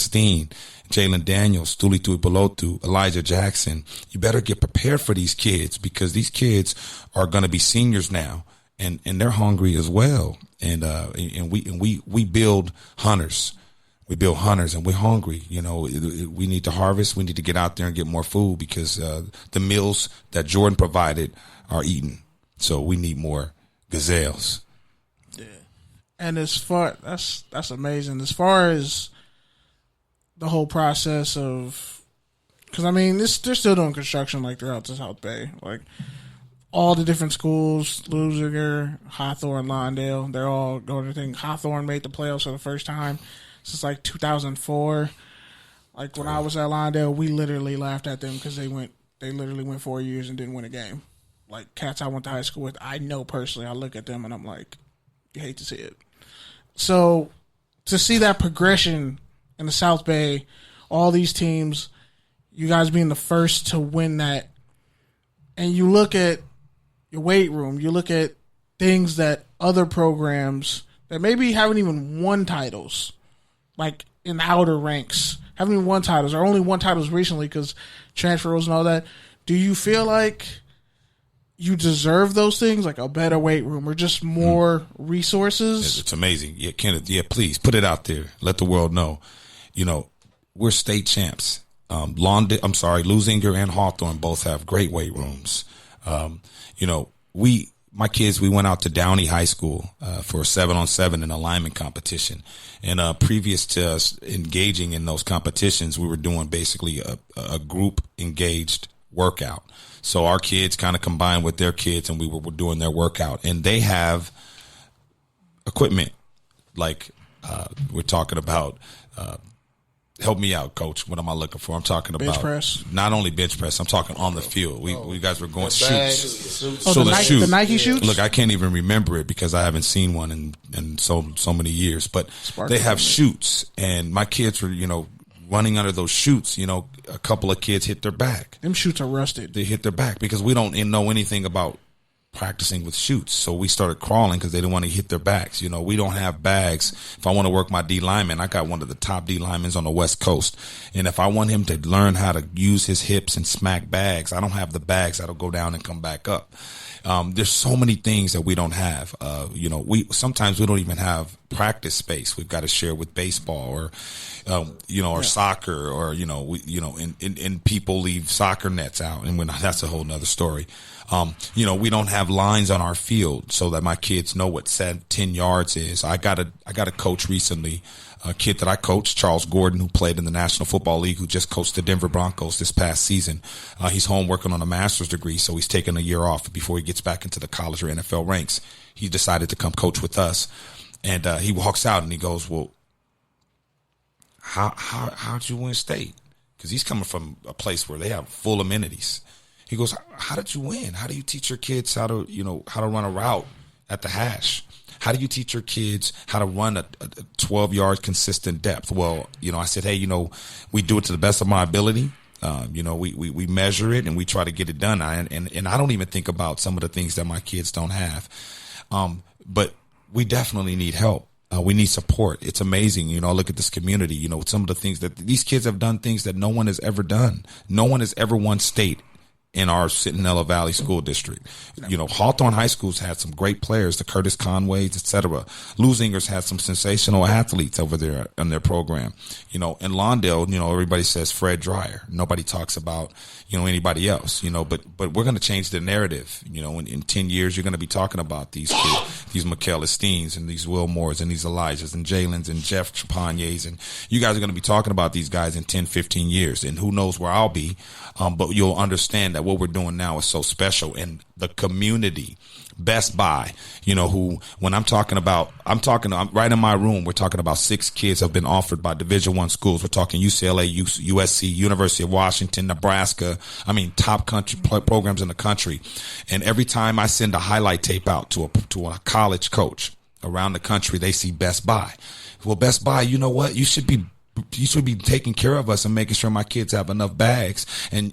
Steen, Jalen Daniels, Tuli Tuipulotu, Elijah Jackson. You better get prepared for these kids, because these kids are going to be seniors now, and they're hungry as well. And we build hunters. We build hunters, and we're hungry. You know, we need to harvest. We need to get out there and get more food, because the meals that Jordan provided are eaten. So we need more gazelles. Yeah, and as far that's amazing. As far as the whole process of, because I mean, they're still doing construction like throughout the South Bay, like all the different schools, Lusinger, Hawthorne, Lawndale, they're all going to think. Hawthorne made the playoffs for the first time since like 2004. Like when I was at Lawndale, we literally laughed at them because they literally went 4 years and didn't win a game. Like cats I went to high school with, I know personally, I look at them and I'm like, you hate to see it. So to see that progression in the South Bay, all these teams, you guys being the first to win that, and you look at your weight room, you look at things that other programs that maybe haven't even won titles, like in the outer ranks, haven't even won titles, or only won titles recently because transfer rules and all that. Do you feel like you deserve those things, like a better weight room or just more resources? It's amazing. Yeah, Kenneth, please put it out there. Let the world know. You know, we're state champs. Lusinger and Hawthorne both have great weight rooms. You know, my kids, we went out to Downey High School for a 7-on-7 in a lineman competition. And previous to us engaging in those competitions, we were doing basically a group engaged workout. So our kids kind of combined with their kids, and we were doing their workout. And they have equipment like we're talking about. Help me out, Coach. What am I looking for? I'm talking about bench press. Not only bench press. I'm talking on the field. We guys were going shoots. The Nike shoots. Look, I can't even remember it because I haven't seen one in so many years. But they have shoots, and my kids were running under those shoots. A couple of kids hit their back. Them shoots are rusted. They hit their back because we don't know anything about practicing with shoots. So we started crawling because they didn't want to hit their backs. We don't have bags. If I want to work my D lineman, I got one of the top D linemen on the West Coast. And if I want him to learn how to use his hips and smack bags, I don't have the bags that'll go down and come back up. There's so many things that we don't have. Sometimes we don't even have practice space. We've got to share with baseball or soccer, or and people leave soccer nets out, and that's a whole nother story. We don't have lines on our field so that my kids know what 10 yards is. I got a coach recently, a kid that I coached, Charles Gordon, who played in the National Football League, who just coached the Denver Broncos this past season. He's home working on a master's degree, so he's taking a year off before he gets back into the college or NFL ranks. He decided to come coach with us, and he walks out and he goes, "Well, how'd you win state?" Because he's coming from a place where they have full amenities. He goes, "How did you win? How do you teach your kids how to run a route at the hash? How do you teach your kids how to run a 12-yard consistent depth?" Well, I said, "Hey, we do it to the best of my ability. We measure it and we try to get it done. And I don't even think about some of the things that my kids don't have. But we definitely need help. We need support. It's amazing. I look at this community, some of the things that these kids have done, things that no one has ever done. No one has ever won state in our Centinela Valley School District. Hawthorne High School's had some great players, the Curtis Conways, etc. Lusinger's had some sensational athletes over there in their program. In Lawndale, everybody says Fred Dreyer. Nobody talks about, anybody else, but we're going to change the narrative. In 10 years, you're going to be talking about these kids, these Michaela Steens and these Wilmores and these Elijahs and Jalen's and Jeff Trepaniers. And you guys are going to be talking about these guys in 10, 15 years. And who knows where I'll be. But you'll understand that what we're doing now is so special. And the community, Best Buy, I'm right in my room, we're talking about 6 kids have been offered by Division I schools. We're talking UCLA, USC, University of Washington, Nebraska. Top country programs in the country. And every time I send a highlight tape out to a college coach around the country, they see Best Buy. Well, Best Buy, you know what? You should be taking care of us and making sure my kids have enough bags and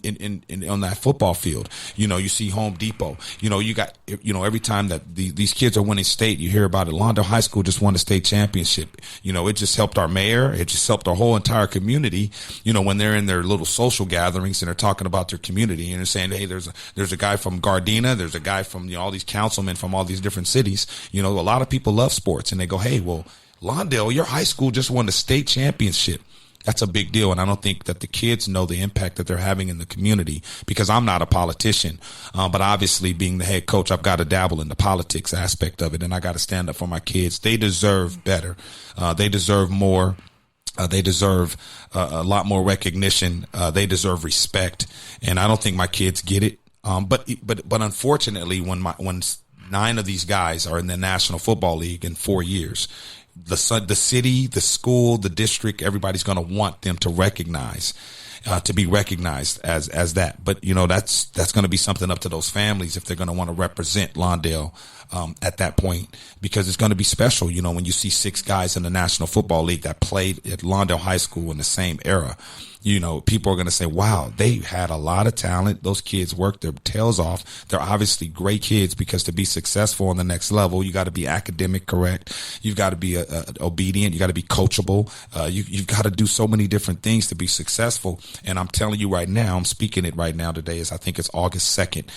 on that football field. You see Home Depot. You got, every time that these kids are winning state, you hear about it. Lawndale High School just won a state championship. It just helped our mayor. It just helped our whole entire community. When they're in their little social gatherings and they're talking about their community and they're saying, hey, there's a guy from Gardena. There's a guy from, all these councilmen from all these different cities. A lot of people love sports and they go, hey, well, Lawndale, your high school just won the state championship. That's a big deal. And I don't think that the kids know the impact that they're having in the community, because I'm not a politician. But obviously being the head coach, I've got to dabble in the politics aspect of it, and I got to stand up for my kids. They deserve better. They deserve more. They deserve a lot more recognition. They deserve respect. And I don't think my kids get it. But unfortunately, when 9 of these guys are in the National Football League in 4 years, the city, the school, the district, everybody's going to want them to be recognized as that. But, that's going to be something up to those families if they're going to want to represent Lawndale at that point, because it's going to be special. When you see 6 guys in the National Football League that played at Lawndale High School in the same era, people are going to say, wow, they had a lot of talent. Those kids worked their tails off. They're obviously great kids, because to be successful on the next level, you got to be academic correct. You've got to be obedient. You got to be coachable. You've got to do so many different things to be successful. And I'm telling you right now, I'm speaking it right now. Today I think it's August 2nd,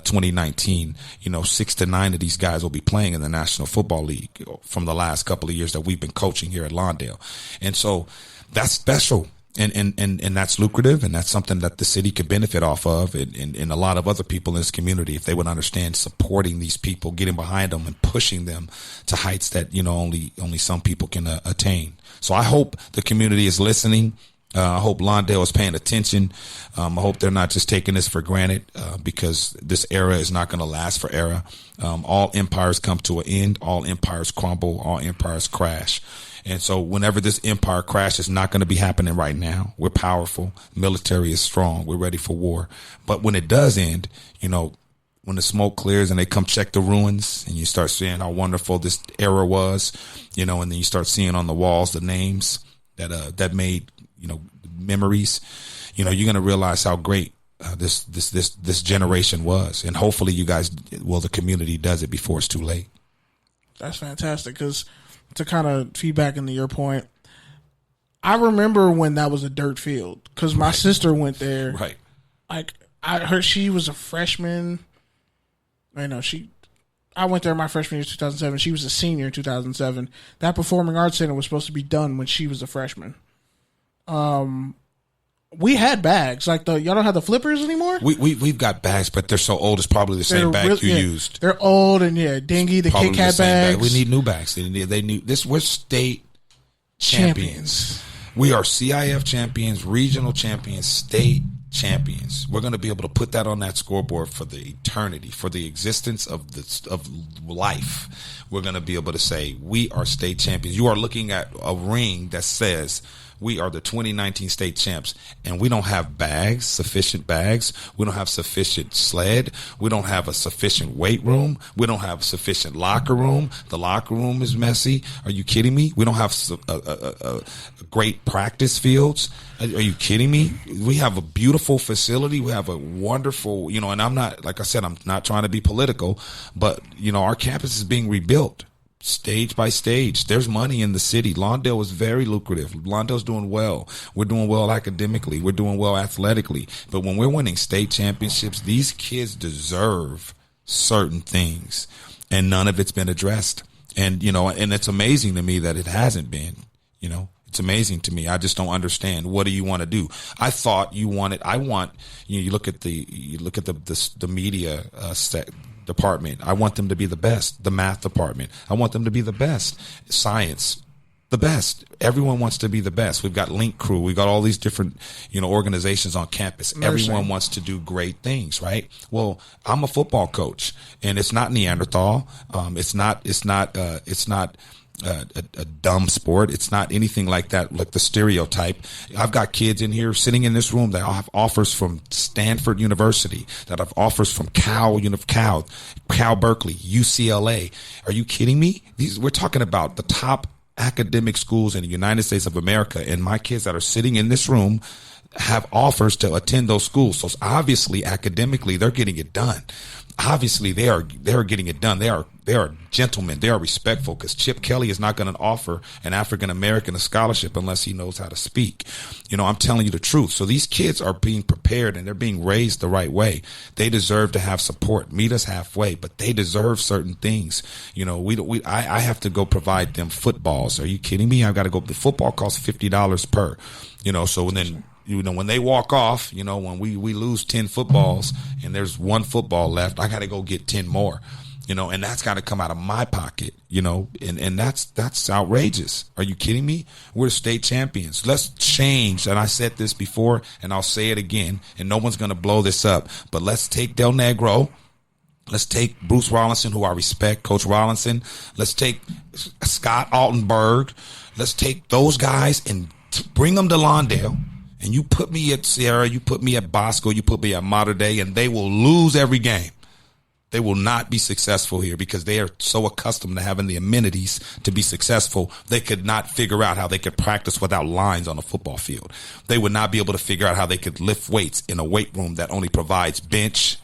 2019. 6 to 9 of these guys will be playing in the National Football League from the last couple of years that we've been coaching here at Lawndale. And so that's special. And that's lucrative, and that's something that the city could benefit off of, and a lot of other people in this community, if they would understand supporting these people, getting behind them and pushing them to heights that, only some people can attain. So I hope the community is listening. I hope Lawndale is paying attention. I hope they're not just taking this for granted, because this era is not going to last forever. All empires come to an end. All empires crumble. All empires crash. And so whenever this empire crashes, it's not going to be happening right now. We're powerful. Military is strong. We're ready for war. But when it does end, when the smoke clears and they come check the ruins and you start seeing how wonderful this era was, and then you start seeing on the walls the names that made, memories, you're going to realize how great this generation was. And hopefully you guys, the community does it before it's too late. That's fantastic, because to kind of feedback into your point, I remember when that was a dirt field, because my sister went there. Right. Like, I heard she was a freshman. I went there my freshman year, 2007. She was a senior in 2007. That Performing Arts Center was supposed to be done when she was a freshman. We had bags. Like, y'all don't have the flippers anymore? We've got bags, but they're so old, it's probably the same bag you used. They're old and, dingy, the Kit Kat bags. We need new bags. They need this. We're state champions. We are CIF champions, regional champions, state champions. We're going to be able to put that on that scoreboard for the eternity, for the existence of life. We're going to be able to say, we are state champions. You are looking at a ring that says, we are the 2019 state champs, and we don't have sufficient bags. We don't have sufficient sled. We don't have a sufficient weight room. We don't have sufficient locker room. The locker room is messy. Are you kidding me? We don't have great practice fields. Are you kidding me? We have a beautiful facility. We have a wonderful, and I'm not, like I said, I'm not trying to be political, but, our campus is being rebuilt. Stage by stage. There's money in the city. Lawndale is very lucrative. Lawndale's doing well. We're doing well academically. We're doing well athletically. But when we're winning state championships, these kids deserve certain things, and none of it's been addressed. And, and it's amazing to me that it hasn't been, It's amazing to me. I just don't understand. What do you want to do? I thought you wanted, you look at the media department. I want them to be the best. The math department, I want them to be the best. Science, the best. Everyone wants to be the best. We've got Link Crew. We've got all these different, organizations on campus. Nursing. Everyone wants to do great things, right? Well, I'm a football coach, and it's not Neanderthal. It's not a dumb sport. It's not anything like that, like the stereotype. I've got kids in here sitting in this room that have offers from Stanford University, that have offers from Cal Berkeley, UCLA. Are you kidding me? We're talking about the top academic schools in the United States of America, and my kids that are sitting in this room have offers to attend those schools. So obviously, academically, they're getting it done. Obviously, they are getting it done. They are gentlemen. They are respectful, because Chip Kelly is not going to offer an African American a scholarship unless he knows how to speak. I'm telling you the truth. So these kids are being prepared, and they're being raised the right way. They deserve to have support. Meet us halfway, but they deserve certain things. I have to go provide them footballs. Are you kidding me? I've got to go. The football costs $50 per. So then. When they walk off, when we lose 10 footballs and there's one football left, I got to go get 10 more, and that's got to come out of my pocket, and that's outrageous. Are you kidding me? We're state champions. Let's change. And I said this before, and I'll say it again, and no one's going to blow this up, but let's take Del Negro. Let's take Bruce Rollinson, who I respect, Coach Rollinson. Let's take Scott Altenberg. Let's take those guys and bring them to Lawndale. And you put me at Sierra, you put me at Bosco, you put me at Mater Dei, and they will lose every game. They will not be successful here because they are so accustomed to having the amenities to be successful. They could not figure out how they could practice without lines on a football field. They would not be able to figure out how they could lift weights in a weight room that only provides bench,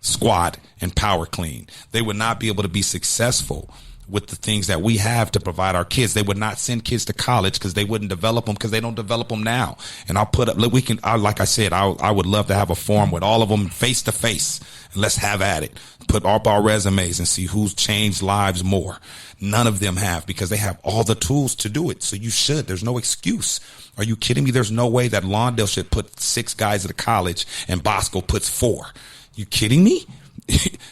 squat, and power clean. They would not be able to be successful with the things that we have to provide our kids. They would not send kids to college because they wouldn't develop them, because they don't develop them now. And I'll put up, like I said, I would love to have a forum with all of them face to face, and let's have at it. Put up our resumes and see who's changed lives more. None of them have, because they have all the tools to do it. So you should. There's no excuse. Are you kidding me? There's no way that Lawndale should put 6 guys at a college and Bosco puts 4. You kidding me?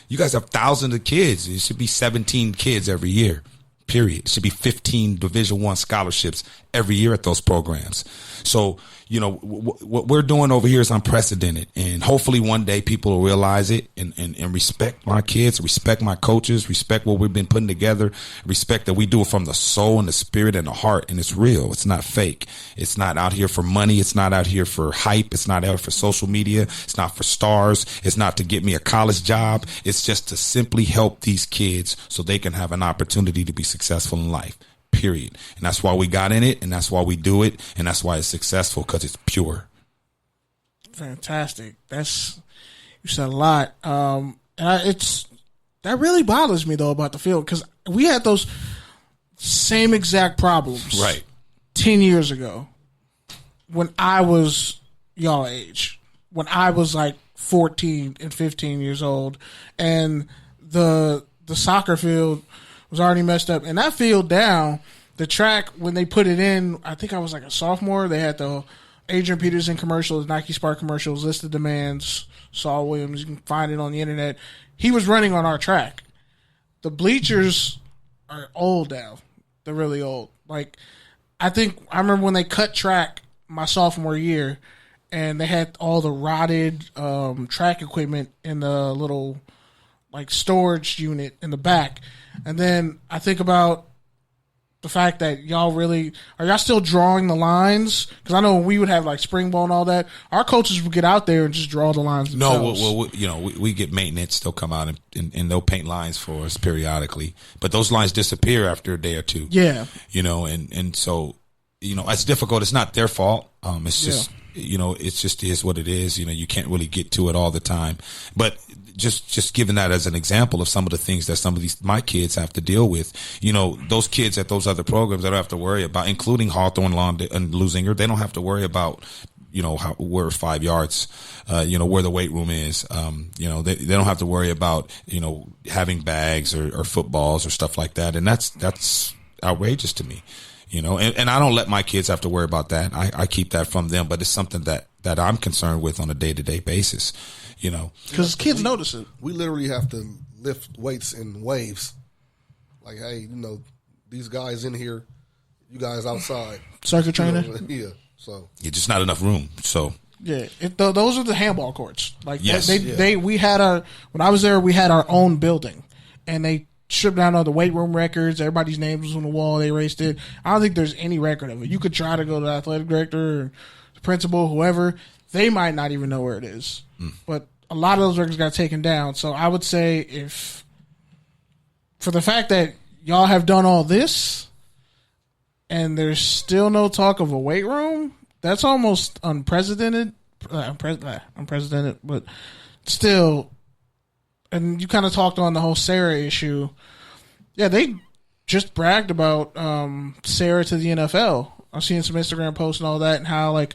You guys have thousands of kids. It should be 17 kids every year, period. It should be 15 Division I scholarships every year at those programs. So, what we're doing over here is unprecedented. And hopefully one day people will realize it and respect my kids, respect my coaches, respect what we've been putting together, respect that we do it from the soul and the spirit and the heart. And it's real. It's not fake. It's not out here for money. It's not out here for hype. It's not out for social media. It's not for stars. It's not to get me a college job. It's just to simply help these kids so they can have an opportunity to be successful in life. Period. And that's why we got in it, and that's why we do it, and that's why it's successful, because it's pure. Fantastic. You said a lot. That really bothers me though about the field, because we had those same exact problems right 10 years ago when I was y'all age, when I was like 14 and 15 years old, and the soccer field was already messed up. And that field down, the track, when they put it in, I think I was like a sophomore, they had the Adrian Peterson commercials, Nike Spark commercials, List of Demands, Saul Williams, you can find it on the internet. He was running on our track. The bleachers are old now. They're really old. Like, I remember when they cut track my sophomore year, and they had all the rotted track equipment in the little like storage unit in the back. And then I think about the fact that are y'all still drawing the lines? Because I know when we would have like spring ball and all that, our coaches would get out there and just draw the lines themselves. No, we get maintenance. They'll come out and they'll paint lines for us periodically, but those lines disappear after a day or two. Yeah, and so it's difficult. It's not their fault. It's just it's just is what it is. You can't really get to it all the time, but. Just giving that as an example of some of the things that my kids have to deal with. Those kids at those other programs, they don't have to worry about, including Hawthorne, Lawndale, and Lusinger. They don't have to worry about, where 5 yards, where the weight room is. They don't have to worry about, having bags or footballs or stuff like that. And that's outrageous to me. And I don't let my kids have to worry about that. I keep that from them, but it's something that I'm concerned with on a day-to-day basis. Because kids notice it. We literally have to lift weights in waves. Like, hey, these guys in here, you guys outside. Circuit trainer? Yeah. So. Yeah, just not enough room. So. Yeah, those are the handball courts. Like, yes. When I was there, we had our own building, and they stripped down all the weight room records. Everybody's name was on the wall. They erased it. I don't think there's any record of it. You could try to go to the athletic director or the principal, whoever. They might not even know where it is. But a lot of those records got taken down. So I would say for the fact that y'all have done all this, and there's still no talk of a weight room. That's almost unprecedented. Unprecedented, but still. And you kind of talked on the whole Sarah issue. Yeah, they just bragged about Sarah to the NFL. I've seen some Instagram posts and all that, and how like